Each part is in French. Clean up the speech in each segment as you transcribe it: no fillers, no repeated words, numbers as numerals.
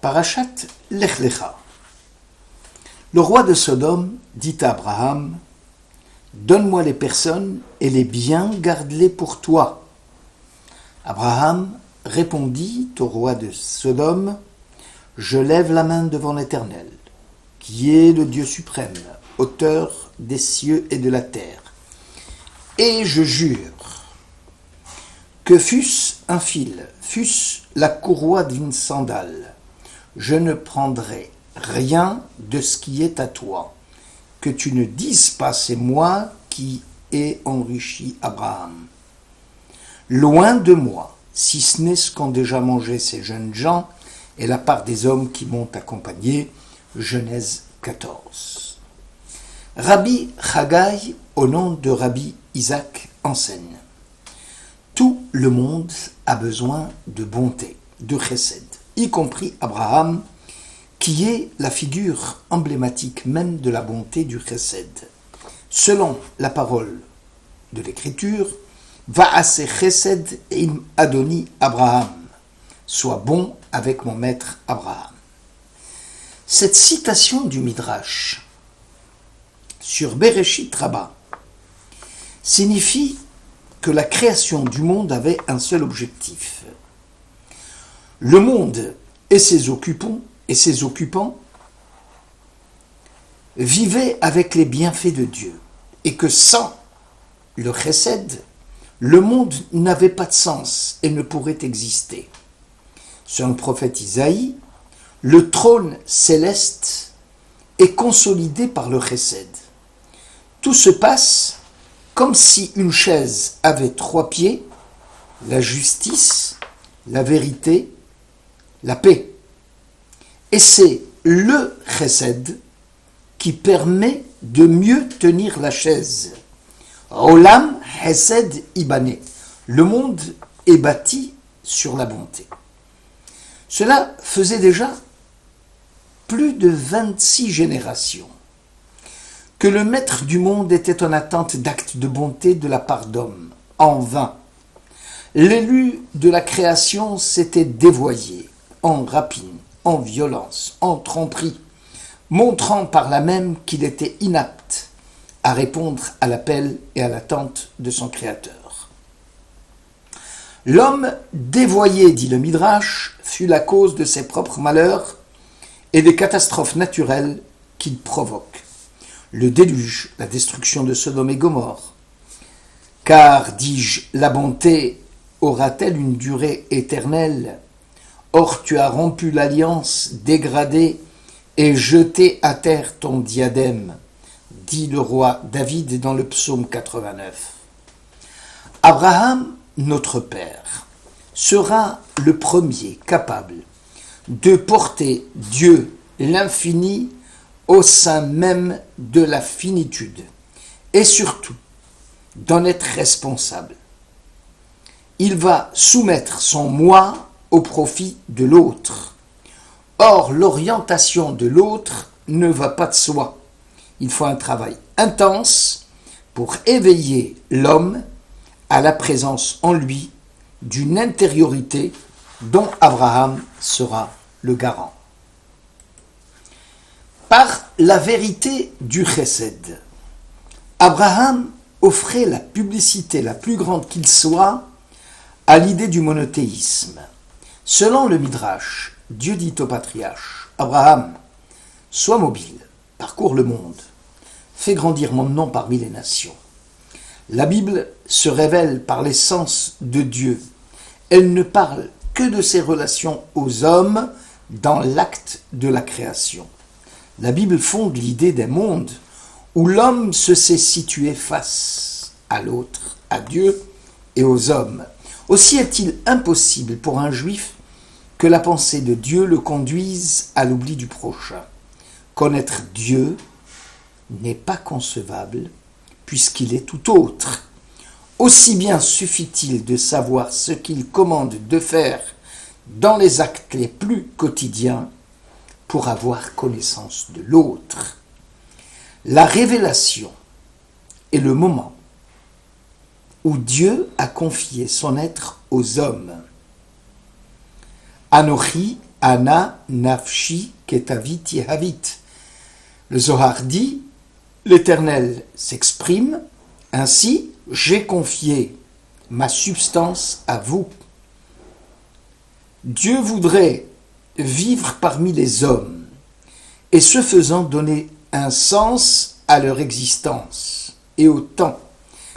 Parashat Lech Lecha. Le roi de Sodome dit à Abraham, « Donne-moi les personnes et les biens, garde-les pour toi. » Abraham répondit au roi de Sodome, « Je lève la main devant l'Éternel, qui est le Dieu suprême, auteur des cieux et de la terre. Et je jure que fût-ce un fil, fût-ce la courroie d'une sandale, je ne prendrai rien de ce qui est à toi, que tu ne dises pas c'est moi qui ai enrichi Abraham. Loin de moi, si ce n'est ce qu'ont déjà mangé ces jeunes gens et la part des hommes qui m'ont accompagné. » Genèse 14. Rabbi Chagai, au nom de Rabbi Isaac, enseigne. Tout le monde a besoin de bonté, de chesed, y compris Abraham, qui est la figure emblématique même de la bonté du chesed. Selon la parole de l'Écriture, Va'aseh chesed im Adoni Abraham, sois bon avec mon maître Abraham. Cette citation du Midrash sur Bereshit Rabbah signifie que la création du monde avait un seul objectif. Le monde et ses occupants vivaient avec les bienfaits de Dieu et que sans le chesed, le monde n'avait pas de sens et ne pourrait exister. Selon le prophète Isaïe, le trône céleste est consolidé par le chesed. Tout se passe comme si une chaise avait 3 pieds, la justice, la vérité, la paix. Et c'est le chesed qui permet de mieux tenir la chaise. Olam chesed ibané. Le monde est bâti sur la bonté. Cela faisait déjà plus de 26 générations que le maître du monde était en attente d'actes de bonté de la part d'hommes, en vain. L'élu de la création s'était dévoyé en rapine, en violence, en tromperie, montrant par là même qu'il était inapte à répondre à l'appel et à l'attente de son Créateur. L'homme dévoyé, dit le Midrash, fut la cause de ses propres malheurs et des catastrophes naturelles qu'il provoque. Le déluge, la destruction de Sodome et Gomorrhe. Car, dis-je, la bonté aura-t-elle une durée éternelle? Or tu as rompu l'alliance, dégradé et jeté à terre ton diadème, dit le roi David dans le psaume 89. Abraham, notre père, sera le premier capable de porter Dieu, l'infini, au sein même de la finitude, et surtout d'en être responsable. Il va soumettre son moi au profit de l'autre. Or, l'orientation de l'autre ne va pas de soi. Il faut un travail intense pour éveiller l'homme à la présence en lui d'une intériorité dont Abraham sera le garant. Par la vérité du chesed, Abraham offrait la publicité la plus grande qu'il soit à l'idée du monothéisme. Selon le Midrash, Dieu dit au patriarche, « Abraham, sois mobile, parcours le monde, fais grandir mon nom parmi les nations. » La Bible se révèle par l'essence de Dieu. Elle ne parle que de ses relations aux hommes dans l'acte de la création. La Bible fonde l'idée d'un monde où l'homme se sait situé face à l'autre, à Dieu et aux hommes. Aussi est-il impossible pour un juif que la pensée de Dieu le conduise à l'oubli du prochain. Connaître Dieu n'est pas concevable puisqu'il est tout autre. Aussi bien suffit-il de savoir ce qu'il commande de faire dans les actes les plus quotidiens pour avoir connaissance de l'autre. La révélation est le moment où Dieu a confié son être aux hommes. Anochi Ana nafshi ketavit yehavit. Le Zohar dit, l'Éternel s'exprime, ainsi j'ai confié ma substance à vous. Dieu voudrait vivre parmi les hommes et ce faisant donner un sens à leur existence et au temps.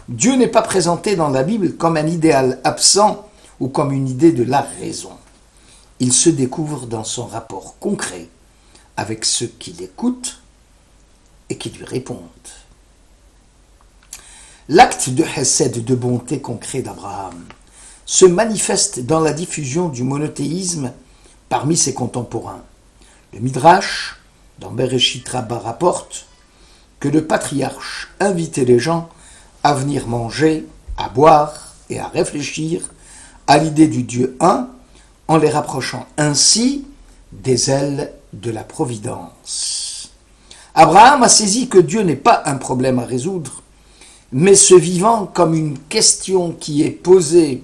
Dieu n'est pas présenté dans la Bible comme un idéal absent ou comme une idée de la raison. Il se découvre dans son rapport concret avec ceux qui l'écoutent et qui lui répondent. L'acte de Hesed, de bonté concret d'Abraham, se manifeste dans la diffusion du monothéisme parmi ses contemporains. Le Midrash, dans Bereshit Rabbah, rapporte que le patriarche invitait les gens à venir manger, à boire et à réfléchir à l'idée du Dieu un, en les rapprochant ainsi des ailes de la providence. Abraham a saisi que Dieu n'est pas un problème à résoudre, mais se vivant comme une question qui est posée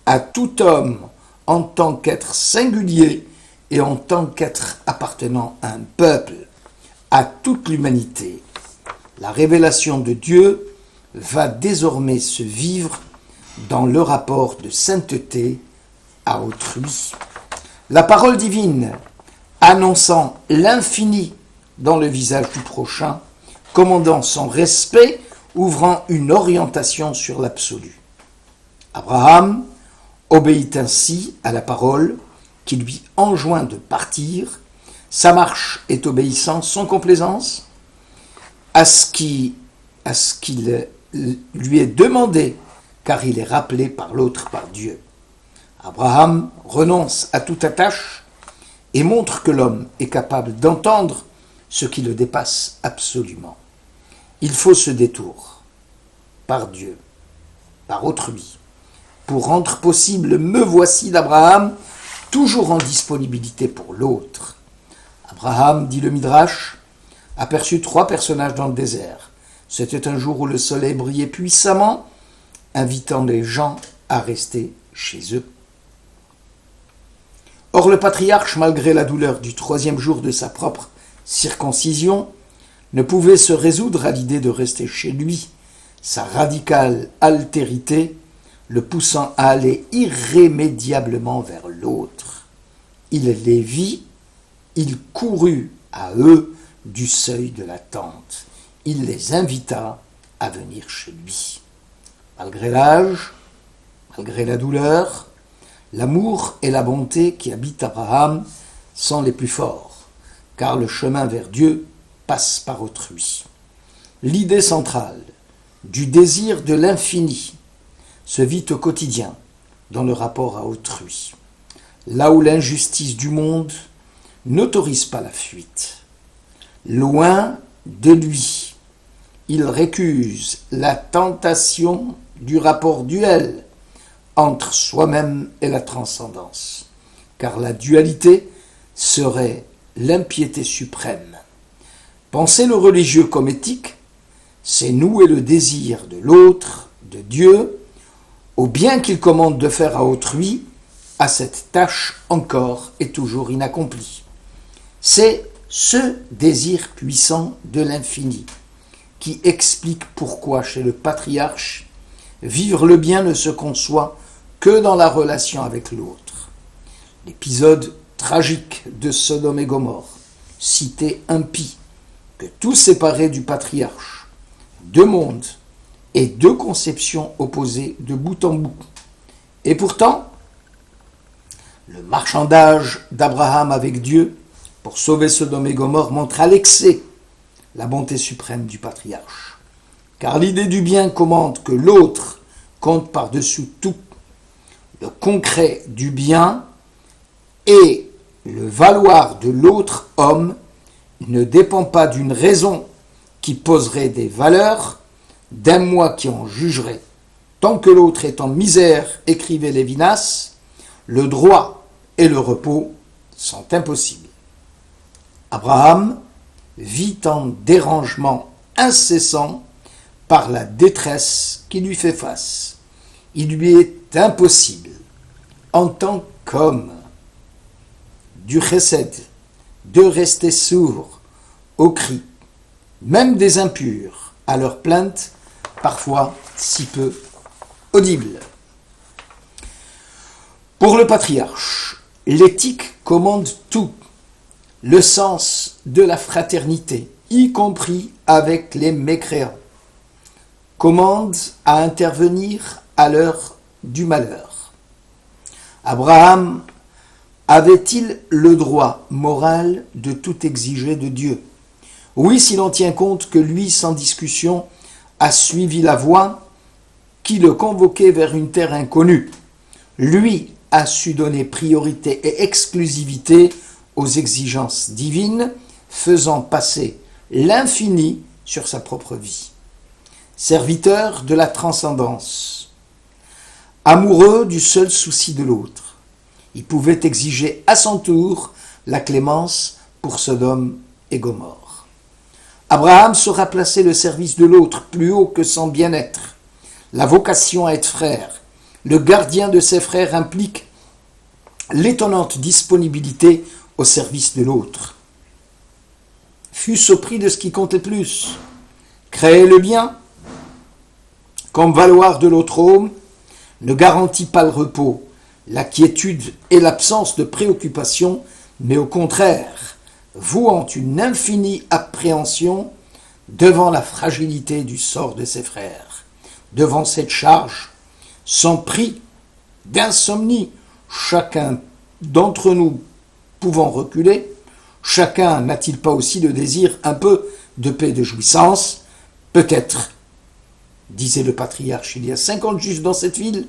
à tout homme en tant qu'être singulier et en tant qu'être appartenant à un peuple, à toute l'humanité. La révélation de Dieu va désormais se vivre dans le rapport de sainteté à autrui. La parole divine, annonçant l'infini dans le visage du prochain, commandant son respect, ouvrant une orientation sur l'absolu. Abraham obéit ainsi à la parole qui lui enjoint de partir. Sa marche est obéissance sans complaisance à ce qu'il lui est demandé, car il est rappelé par l'autre, par Dieu. Abraham renonce à toute attache et montre que l'homme est capable d'entendre ce qui le dépasse absolument. Il faut ce détour par Dieu, par autrui, pour rendre possible « Me voici » d'Abraham, toujours en disponibilité pour l'autre. Abraham, dit le Midrash, aperçut 3 personnages dans le désert. C'était un jour où le soleil brillait puissamment, invitant les gens à rester chez eux. Or le patriarche, malgré la douleur du 3e jour de sa propre circoncision, ne pouvait se résoudre à l'idée de rester chez lui, sa radicale altérité le poussant à aller irrémédiablement vers l'autre. Il les vit, il courut à eux du seuil de la tente. Il les invita à venir chez lui. Malgré l'âge, malgré la douleur, l'amour et la bonté qui habitent Abraham sont les plus forts, car le chemin vers Dieu passe par autrui. L'idée centrale du désir de l'infini se vit au quotidien dans le rapport à autrui, là où l'injustice du monde n'autorise pas la fuite. Loin de lui, il récuse la tentation du rapport duel entre soi-même et la transcendance, car la dualité serait l'impiété suprême. Penser le religieux comme éthique, c'est nouer le désir de l'autre, de Dieu, au bien qu'il commande de faire à autrui, à cette tâche encore et toujours inaccomplie. C'est ce désir puissant de l'infini qui explique pourquoi chez le patriarche, vivre le bien ne se conçoit que dans la relation avec l'autre. L'épisode tragique de Sodome et Gomorrhe, cité impie, que tout séparé du patriarche, 2 mondes et 2 conceptions opposées de bout en bout. Et pourtant, le marchandage d'Abraham avec Dieu pour sauver Sodome et Gomorrhe montre à l'excès la bonté suprême du patriarche. Car l'idée du bien commande que l'autre compte par-dessus tout. Le concret du bien et le valoir de l'autre homme ne dépend pas d'une raison qui poserait des valeurs, d'un moi qui en jugerait. Tant que l'autre est en misère, écrivait Lévinas, le droit et le repos sont impossibles. Abraham vit en dérangement incessant par la détresse qui lui fait face. Il lui est impossible, en tant qu'homme, du chesed, de rester sourds aux cris, même des impurs, à leurs plaintes, parfois si peu audibles. Pour le patriarche, l'éthique commande tout, le sens de la fraternité, y compris avec les mécréants, commande à intervenir à l'heure du malheur. Abraham avait-il le droit moral de tout exiger de Dieu? Oui, si l'on tient compte que lui, sans discussion, a suivi la voie qui le convoquait vers une terre inconnue. Lui a su donner priorité et exclusivité aux exigences divines, faisant passer l'infini sur sa propre vie. Serviteur de la transcendance, amoureux du seul souci de l'autre, il pouvait exiger à son tour la clémence pour Sodome et Gomorrhe. Abraham saura placer le service de l'autre plus haut que son bien-être. La vocation à être frère, le gardien de ses frères implique l'étonnante disponibilité au service de l'autre. Fût-ce au prix de ce qui compte le plus, créer le bien, comme valoir de l'autre homme, ne garantit pas le repos, la quiétude et l'absence de préoccupation, mais au contraire, vouant une infinie appréhension devant la fragilité du sort de ses frères. Devant cette charge, sans prix d'insomnie, chacun d'entre nous pouvant reculer, chacun n'a-t-il pas aussi le désir un peu de paix et de jouissance? Peut-être, disait le patriarche, il y a 50 justes dans cette ville,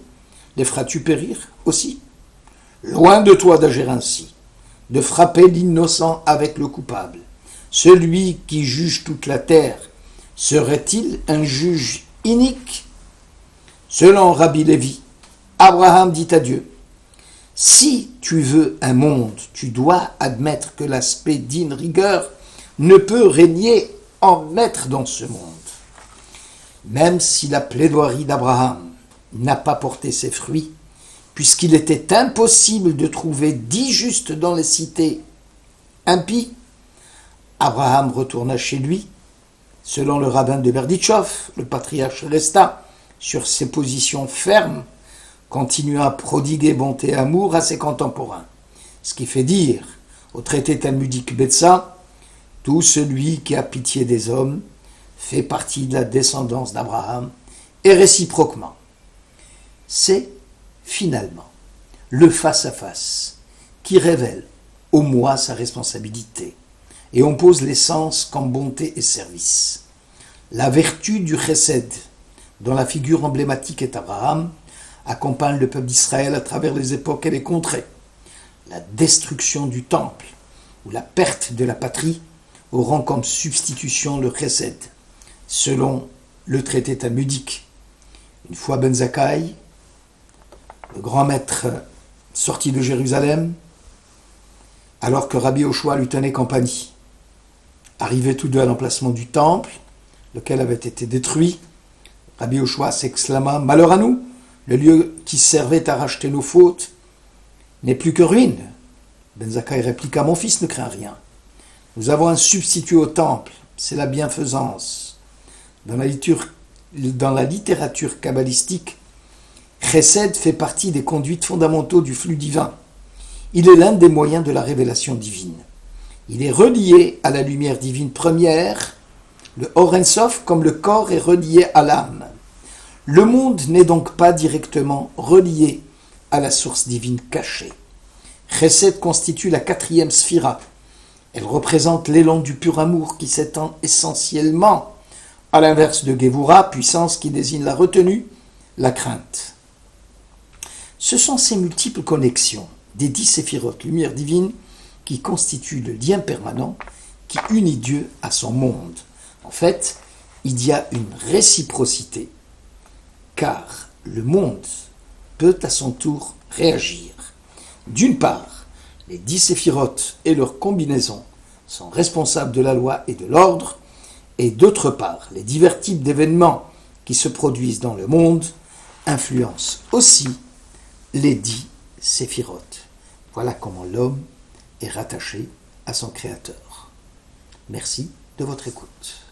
les feras-tu périr aussi? Loin de toi d'agir ainsi, de frapper l'innocent avec le coupable. Celui qui juge toute la terre, serait-il un juge inique? Selon Rabbi Lévi, Abraham dit à Dieu, « Si tu veux un monde, tu dois admettre que l'aspect d'une rigueur ne peut régner en maître dans ce monde. » Même si la plaidoirie d'Abraham n'a pas porté ses fruits, puisqu'il était impossible de trouver 10 justes dans les cités impies, Abraham retourna chez lui. Selon le rabbin de Berditchov, le patriarche resta sur ses positions fermes, continua à prodiguer bonté et amour à ses contemporains. Ce qui fait dire au traité talmudique Betsa, tout celui qui a pitié des hommes fait partie de la descendance d'Abraham, et réciproquement. C'est finalement le face-à-face qui révèle au moi sa responsabilité, et on pose l'essence comme bonté et service. La vertu du chesed, dont la figure emblématique est Abraham, accompagne le peuple d'Israël à travers les époques et les contrées. La destruction du temple ou la perte de la patrie auront comme substitution le chesed, selon le traité talmudique. Une fois Ben Zakkai, le grand maître sorti de Jérusalem, alors que Rabbi Yoshua lui tenait compagnie, arrivés tous deux à l'emplacement du temple, lequel avait été détruit, Rabbi Yoshua s'exclama « Malheur à nous, le lieu qui servait à racheter nos fautes n'est plus que ruine. » Ben Zakkai répliqua « Mon fils ne craint rien. Nous avons un substitut au temple, c'est la bienfaisance. » Dans la littérature kabbalistique, Chesed fait partie des conduites fondamentaux du flux divin. Il est l'un des moyens de la révélation divine. Il est relié à la lumière divine première, le Or En Sof, comme le corps est relié à l'âme. Le monde n'est donc pas directement relié à la source divine cachée. Chesed constitue la 4e sphira. Elle représente l'élan du pur amour qui s'étend essentiellement, à l'inverse de Gevura, puissance qui désigne la retenue, la crainte. Ce sont ces multiples connexions des 10 séphirotes, lumière divine, qui constituent le lien permanent qui unit Dieu à son monde. En fait, il y a une réciprocité, car le monde peut à son tour réagir. D'une part, les 10 séphirotes et leurs combinaisons sont responsables de la loi et de l'ordre, et d'autre part, les divers types d'événements qui se produisent dans le monde influencent aussi les 10 séphirotes. Voilà comment l'homme est rattaché à son Créateur. Merci de votre écoute.